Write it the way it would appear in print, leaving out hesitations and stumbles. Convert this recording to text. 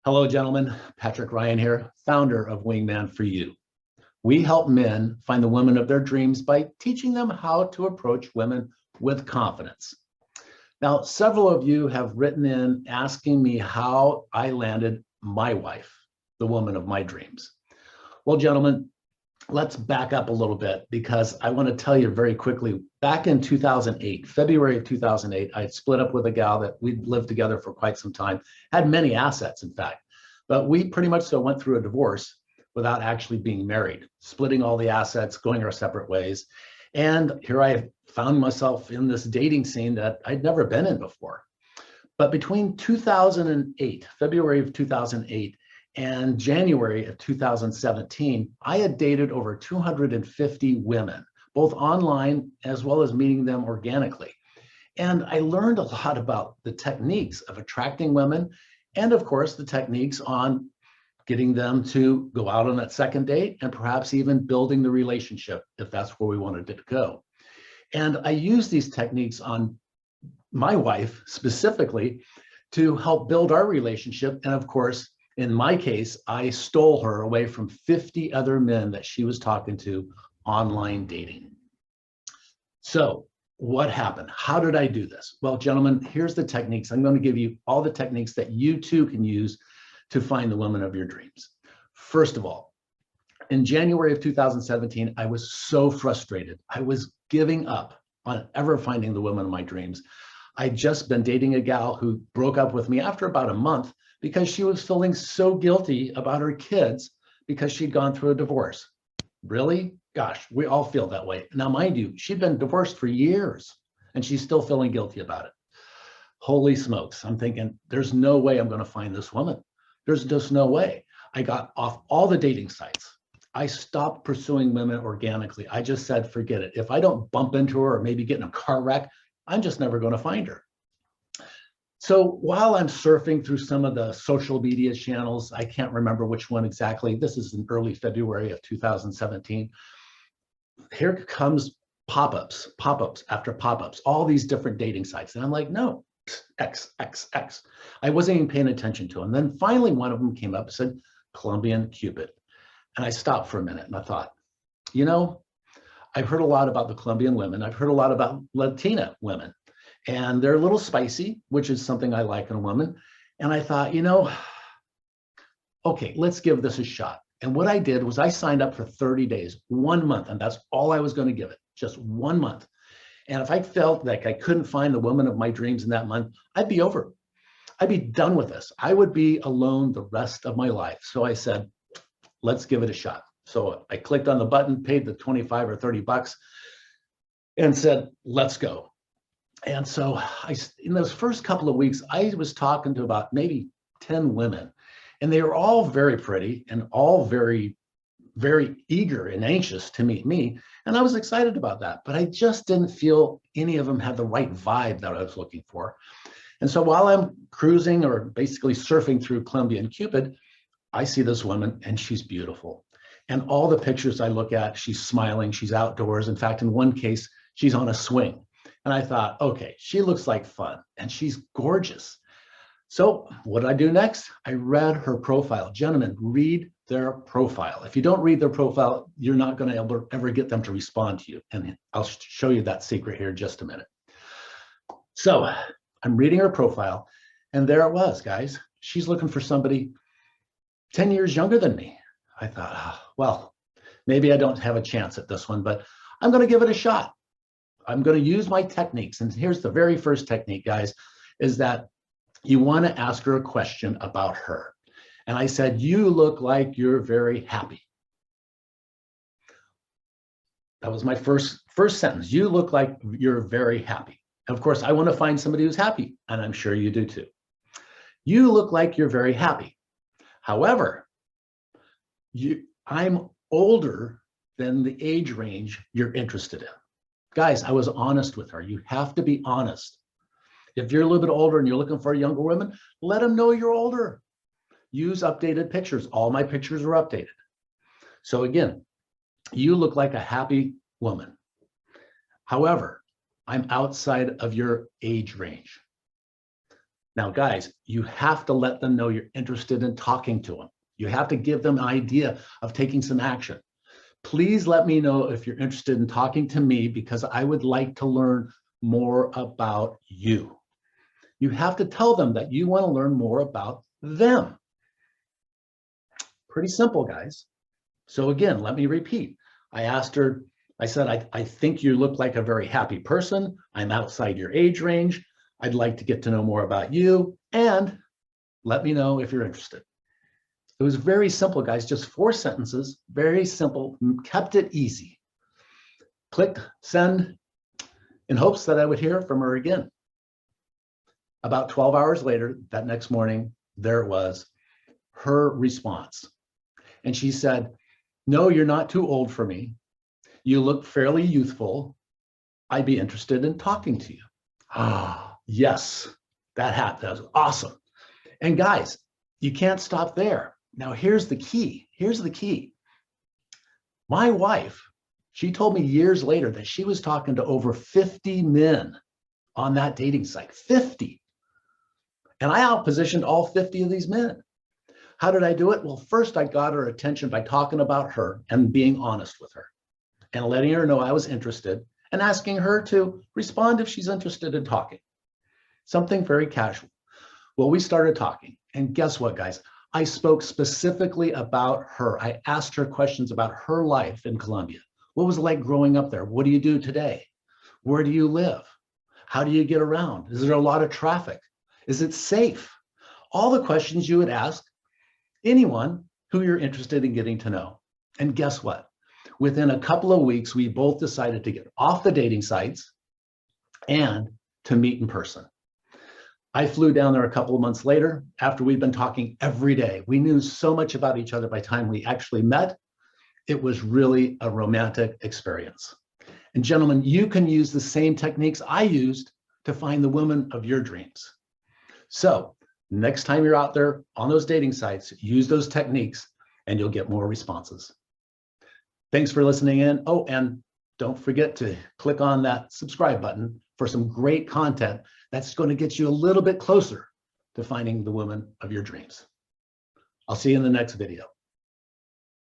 Hello, gentlemen. Patrick Ryan here, founder of Wingman for You. We help men find the women of their dreams by teaching them how to approach women with confidence. Now, several of you have written in asking me how I landed my wife, the woman of my dreams. Well, gentlemen, let's back up a little bit because I want to tell you very quickly. Back in 2008, February of 2008, I had split up with a gal that we'd lived together for quite some time, had many assets, in fact, but we pretty much so went through a divorce without actually being married, splitting all the assets, going our separate ways. And here I found myself in this dating scene that I'd never been in before. But between 2008, February of 2008, and January of 2017, I had dated over 250 women, both online as well as meeting them organically. And I learned a lot about the techniques of attracting women and, of course, the techniques on getting them to go out on that second date and perhaps even building the relationship if that's where we wanted it to go. And I use these techniques on my wife specifically to help build our relationship. And of course, in my case, I stole her away from 50 other men that she was talking to online dating. So what happened? How did I do this? Well, gentlemen, here's the techniques. I'm going to give you all the techniques that you too can use to find the woman of your dreams. First of all, in January of 2017, I was so frustrated. I was giving up on ever finding the woman of my dreams. I'd just been dating a gal who broke up with me after about a month because she was feeling so guilty about her kids because she'd gone through a divorce. Really? Gosh, we all feel that way. Now, mind you, she'd been divorced for years and she's still feeling guilty about it. Holy smokes. I'm thinking, there's no way I'm going to find this woman. There's just no way. I got off all the dating sites. I stopped pursuing women organically. I just said, forget it. If I don't bump into her or maybe get in a car wreck, I'm just never going to find her. So while I'm surfing through some of the social media channels, I can't remember which one exactly. This is in early February of 2017. Here comes pop-ups after pop-ups, all these different dating sites. And I'm like, no, X. I wasn't even paying attention to them. And then finally, one of them came up and said, Colombian Cupid. And I stopped for a minute and I thought, you know, I've heard a lot about the Colombian women. I've heard a lot about Latina women. And they're a little spicy, which is something I like in a woman. And I thought, you know, okay, let's give this a shot. And what I did was I signed up for 30 days, 1 month, and that's all I was going to give it, just 1 month. And if I felt like I couldn't find the woman of my dreams in that month, I'd be over. I'd be done with this. I would be alone the rest of my life. So I said, let's give it a shot. So I clicked on the button, paid the 25 or 30 bucks and said, let's go. And so in those first couple of weeks, I was talking to about maybe 10 women, and they were all very pretty and all very, very eager and anxious to meet me. And I was excited about that, but I just didn't feel any of them had the right vibe that I was looking for. And so while I'm cruising or basically surfing through Colombian Cupid, I see this woman and she's beautiful. And all the pictures I look at, she's smiling, she's outdoors. In fact, in one case, she's on a swing. And I thought, okay, she looks like fun and she's gorgeous. So what did I do next? I read her profile. Gentlemen, read their profile. If you don't read their profile, you're not going to ever get them to respond to you. And I'll show you that secret here in just a minute. So I'm reading her profile and there it was, guys. She's looking for somebody 10 years younger than me. I thought, oh, well, maybe I don't have a chance at this one, but I'm going to give it a shot. I'm going to use my techniques. And here's the very first technique, guys, is that you want to ask her a question about her. And I said, you look like you're very happy. That was my first sentence. You look like you're very happy. Of course, I want to find somebody who's happy, and I'm sure you do too. You look like you're very happy. However, I'm older than the age range you're interested in. Guys, I was honest with her. You have to be honest. If you're a little bit older and you're looking for a younger woman, let them know you're older. Use updated pictures. All my pictures are updated. So again, you look like a happy woman. However, I'm outside of your age range. Now, guys, you have to let them know you're interested in talking to them. You have to give them an idea of taking some action. Please let me know if you're interested in talking to me because I would like to learn more about you. You have to tell them that you want to learn more about them. Pretty simple, guys. So again, let me repeat. I asked her, I said, I think you look like a very happy person. I'm outside your age range. I'd like to get to know more about you and let me know if you're interested. It was very simple, guys, just 4 sentences, very simple, kept it easy. Clicked send in hopes that I would hear from her again. About 12 hours later, that next morning, there it was, her response. And she said, no, you're not too old for me. You look fairly youthful. I'd be interested in talking to you. Ah, yes, that was awesome. And guys, you can't stop there. Now, here's the key. Here's the key. My wife, she told me years later that she was talking to over 50 men on that dating site, 50. And I outpositioned all 50 of these men. How did I do it? Well, first I got her attention by talking about her and being honest with her and letting her know I was interested and asking her to respond if she's interested in talking. Something very casual. Well, we started talking. And guess what, guys? I spoke specifically about her. I asked her questions about her life in Colombia. What was it like growing up there? What do you do today? Where do you live? How do you get around? Is there a lot of traffic? Is it safe? All the questions you would ask anyone who you're interested in getting to know. And guess what? Within a couple of weeks, we both decided to get off the dating sites and to meet in person. I flew down there a couple of months later after we'd been talking every day. We knew so much about each other by the time we actually met. It was really a romantic experience. And gentlemen, you can use the same techniques I used to find the woman of your dreams. So next time you're out there on those dating sites, use those techniques and you'll get more responses. Thanks for listening in. Oh, and don't forget to click on that subscribe button for some great content that's going to get you a little bit closer to finding the woman of your dreams. I'll see you in the next video.